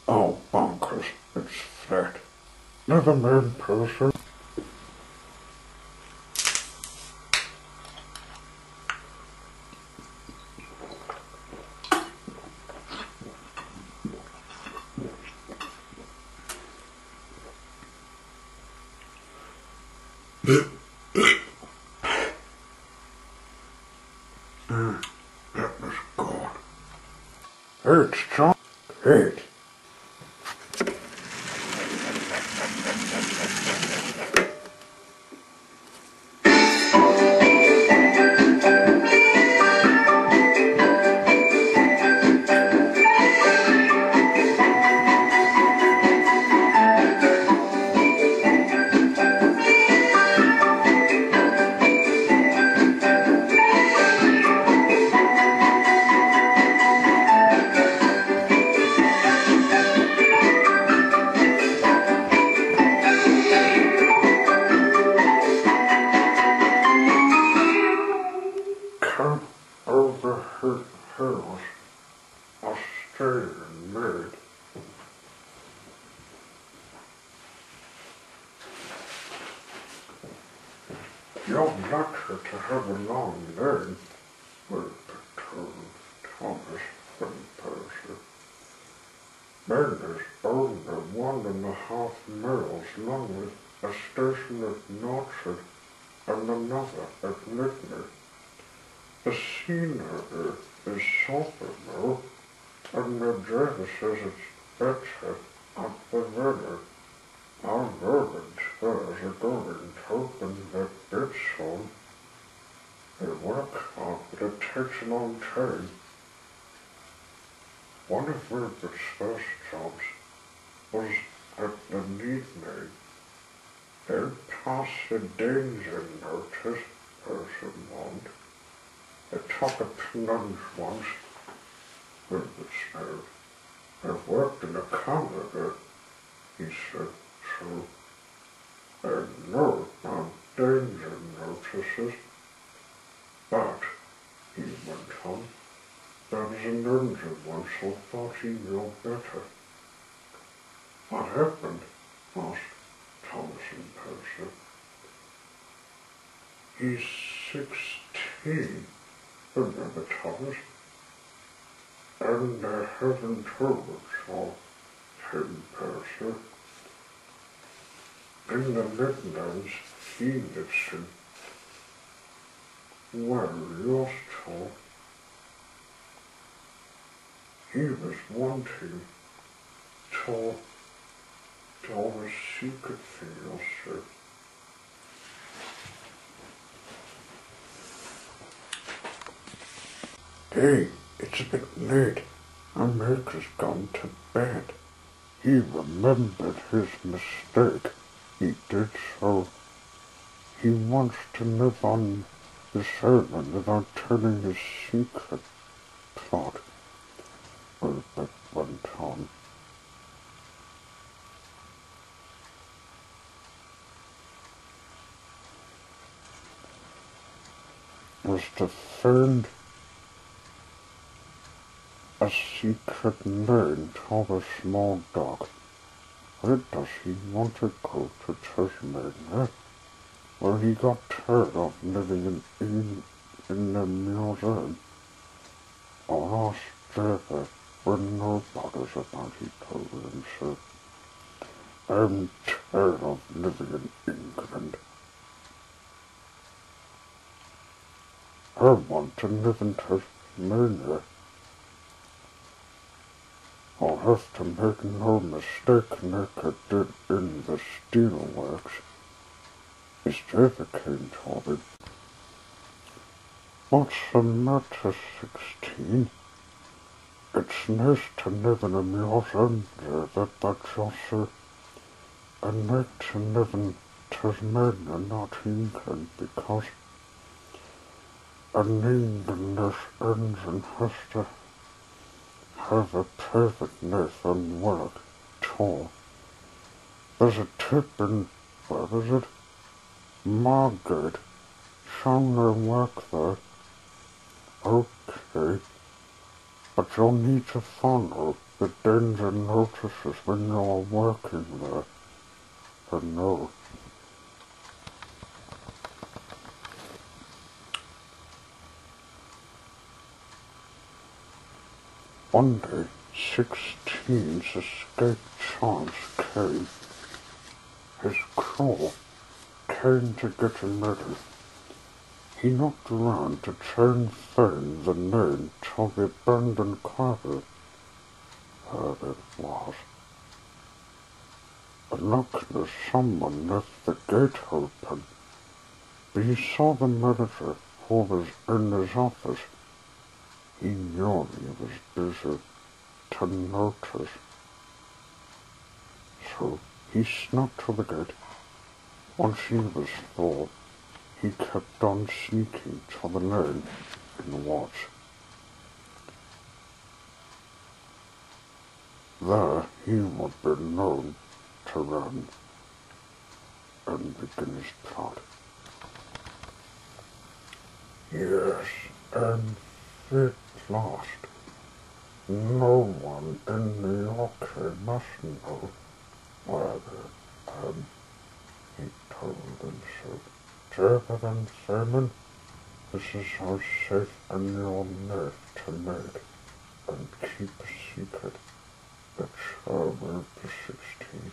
Oh, bonkers. It's flat. Never mind, Percy. That was gone. It's John. It. Come over her hills, Australian maid. You're lucky to have a long name, will between Thomas and Percy. Maine is only 1.5 miles long with a station at Northford and another at Nittany. The scenery is softer and the dress is better at the river. Our Northern spurs are going to open their bits on. They work hard, but it takes a long time. One of Rupert's first jobs was at the Needney. They'd pass the danger notice, Percy warned. They took a plunge once, Rupert said. I've worked in a Canada, he said, so I know about danger notices. But, he went on, there was an engine once who thought he knew better. What happened? Asked Thomas and Percy. He's 16. Remember Thomas, and I haven't told so, said Percy. In the Midlands, he lives in. Well, you're told. He was wanting to tell a secret thing, you said. Hey, it's a bit late. America's gone to bed. He remembered his mistake. He did so. He wants to live on this island without telling his secret plot. Rupert went on. Was to find a secret lane to a small dock. Where does he want to go to Tasmania? Well, he got tired of living in the museum or Australia where nobody's about, he told himself. I'm tired of living in England. I want to live in Tasmania. I'll have to make no mistake like I did in the steelworks. His driver came to me. What's the matter, 16? It's nice to live in a museum, Driver, but also I'd like to live in Tasmania, not England, because an English engine has to have a perfect knife and work, too. There's a tip in, where is it? Margate. Shall I work there? Okay. But you'll need to follow the danger notices when you're working there. And no. One day, 16's escape chance came. His crew came to get him ready. He knocked around to try and find the name to the abandoned quarry. There it was. And luckily someone left the gate open. But he saw the manager who was in his office. He knew he was busy to notice. So he snuck to the gate. Once he was full, he kept on sneaking to the lane in the watch. There he would be known to run and begin his plot. Yes, and at last, no one in New York must know where they am, he told himself. Rather than famine, this is how safe and your life to make and keep a secret. The child will be 16.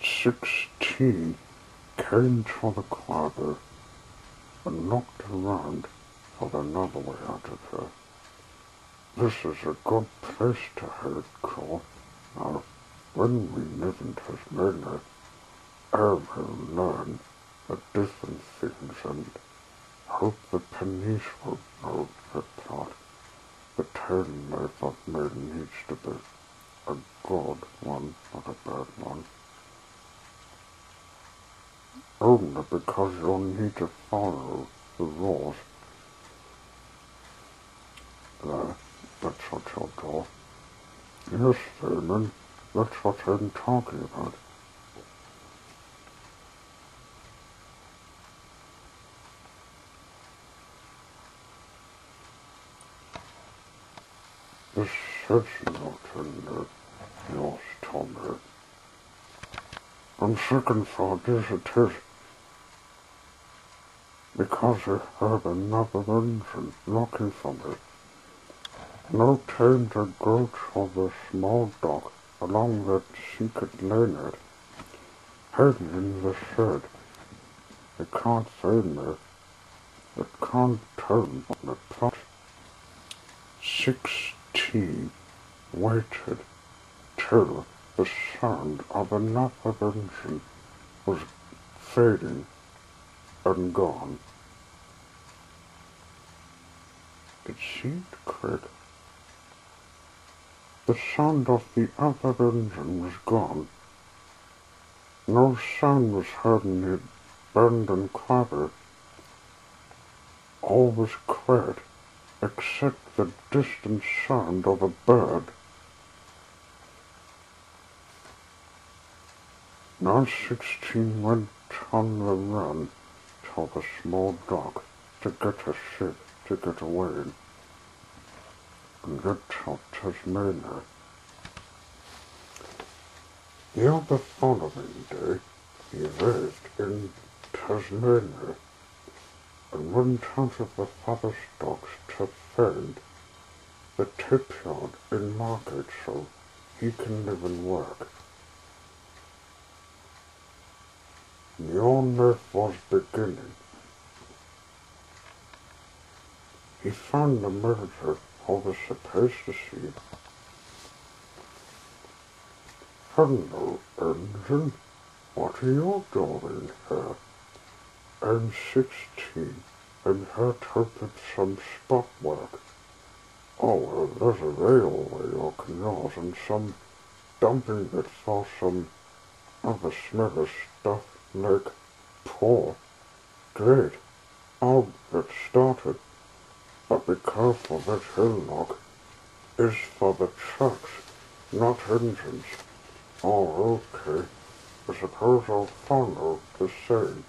"16 came to the quarry and looked around for another way out of here. This is a good place to hide, Cole. Now, when we live in Tasmania, I will learn the different things and hope the police will know the plot. The turn I thought made needs to be a good one, not a bad one. Only because you'll need to follow the rules. There, that's what you'll do. Yes, Damon, that's what I'm talking about. This says not in the yours, Tommy. On second thought, yes it is. Because I heard another engine knocking for me. No time to go to the small dock along that secret lane yet. Hidden in the shed. It can't find me. It can't turn on the plot. 16 waited till the sound of another engine was fading and gone. It seemed quick. The sound of the other engine was gone. No sound was heard in the abandoned quarry. All was quiet, except the distant sound of a bird. Now 16 went on the run to the small dock to get a ship to get away in and get to Tasmania. The other following day, he lived in Tasmania and went out of the father stocks to find the tipyard in Market so he can live and work. Your life was beginning. He found the manager who was supposed to see him. "Hello, engine. What are you doing here?" "I'm 16. I'm here to help with some spot work." "Oh, well, there's a railway you can use and some dumping it for some other smelly stuff like coal." "Great. I'll get started. But be careful, that hillock is for the trucks, not engines." "Oh, okay. I suppose I'll follow the same."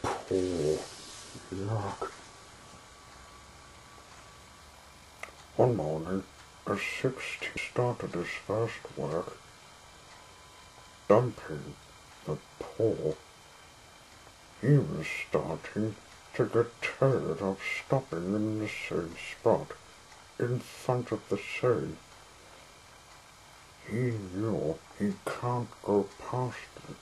Poor yuck. One morning, as 16 started his first work, dumping the poor, he was starting to get tired of stopping in the same spot, in front of the sea. He knew he can't go past it.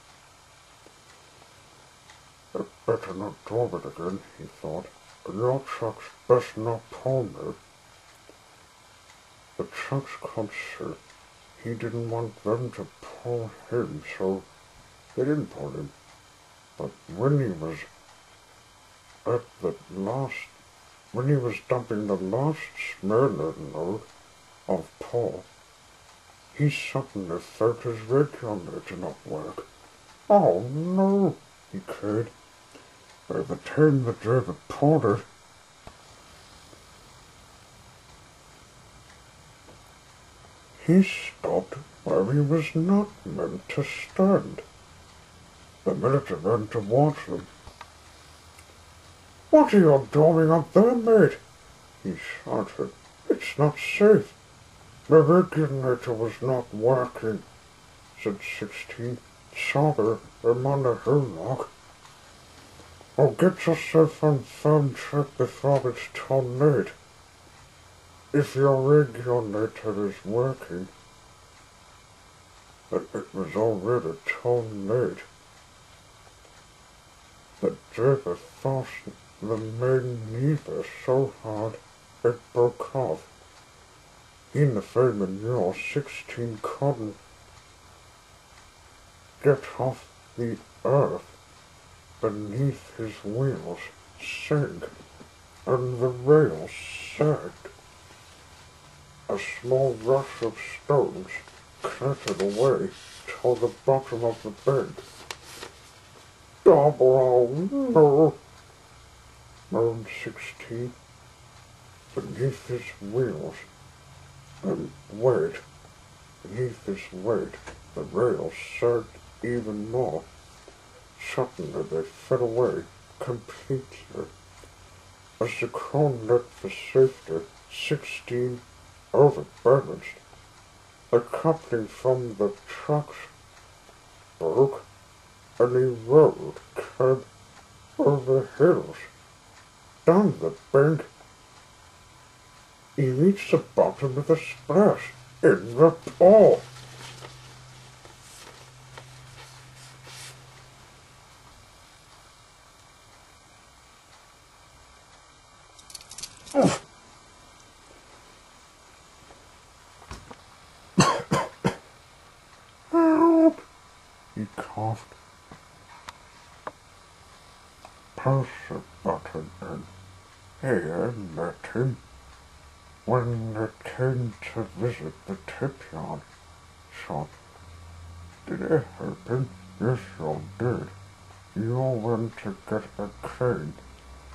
I'd better not drive it again, he thought. Your truck's best not pull me. The truck's concert, he didn't want them to pull him, so they didn't pull him. But when he was dumping the last Smyrna load of Paul, he suddenly felt his regulator not work. Oh no, he cried. By the time the driver pulled it, he stopped where he was not meant to stand. The military ran towards him. What are you doing up there, mate? He shouted. It's not safe. The regulator was not working, said 16. Sorry, I'm on a hillock. Oh, get yourself on phone check before it's too late. If your regulator is working, but it was already too late. The driver fastened the main lever so hard it broke off. In the famous year 16 couldn't get off the earth beneath his wheels, sank, and the rails sagged. A small rush of stones clattered away toward the bottom of the bed. Oh no, moaned 16, beneath his wheels, and beneath his weight, the rails sagged even more. Suddenly they fell away completely. As the crone leapt for safety, 16 overbalanced. The coupling from the trucks broke, and he rolled cab over hills, down the bank. He reached the bottom with a splash in the pool. Help! He coughed. Percy butted in. Here met him. When they came to visit the tipyard shop, did I help him? Yes, you did. You went to get a crane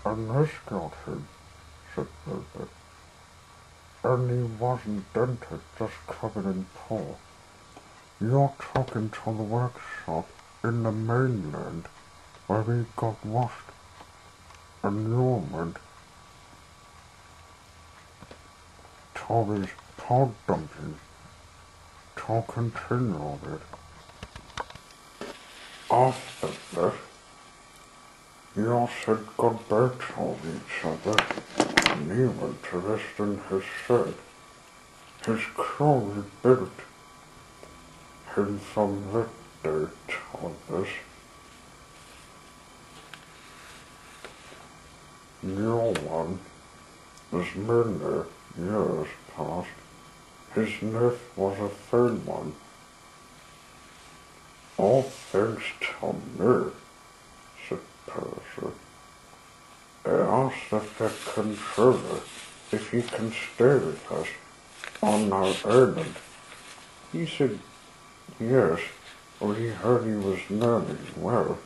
and escort him, said Percy. And he wasn't dented, just covered in paw. You're talking to the workshop in the mainland where he got washed, and you went to his pod dumping to continue it. After that, you said goodbye to each other, and he went to rest in his shed. His crew rebuilt him from that day to this. New one, as many years passed, his nest was a third one. All thanks to me, said Percy. I asked the controller if he can stay with us on our island. He said yes, or he heard he was nearly well.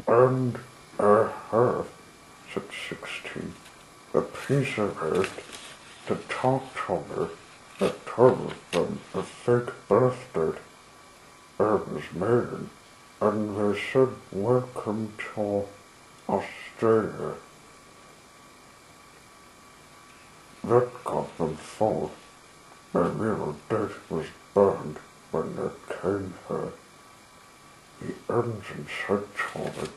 And I have, said 16, the police arrived to talk to me. I told them a fake birth date I was married, and they said, "Welcome to Australia." That got them full. Their little dish was burned when they came here. The engine said to the